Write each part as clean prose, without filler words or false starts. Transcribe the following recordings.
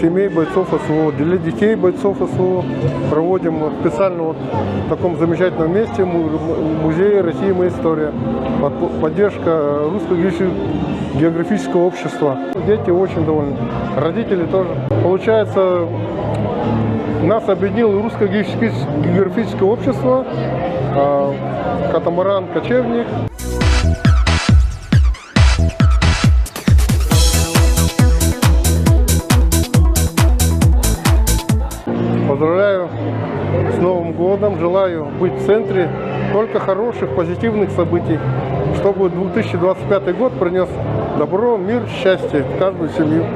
семей бойцов СВО, для детей бойцов СВО. Проводим специально вот в таком замечательном месте, музее России «Моя история». Поддержка Русского географического общества. Дети очень довольны, родители тоже. Получается, нас объединило Русское географическое общество, катамаран «Кочевник». Поздравляю с Новым годом, желаю быть в центре только хороших, позитивных событий, чтобы 2025 год принес добро, мир, счастье в каждую семью.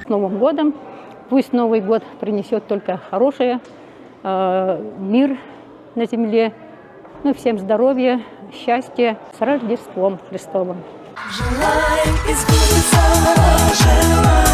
С Новым годом! Пусть Новый год принесет только хорошее, мир на земле, ну, всем здоровья, счастья, с Рождеством Христовым! Желаем избавиться, желаем.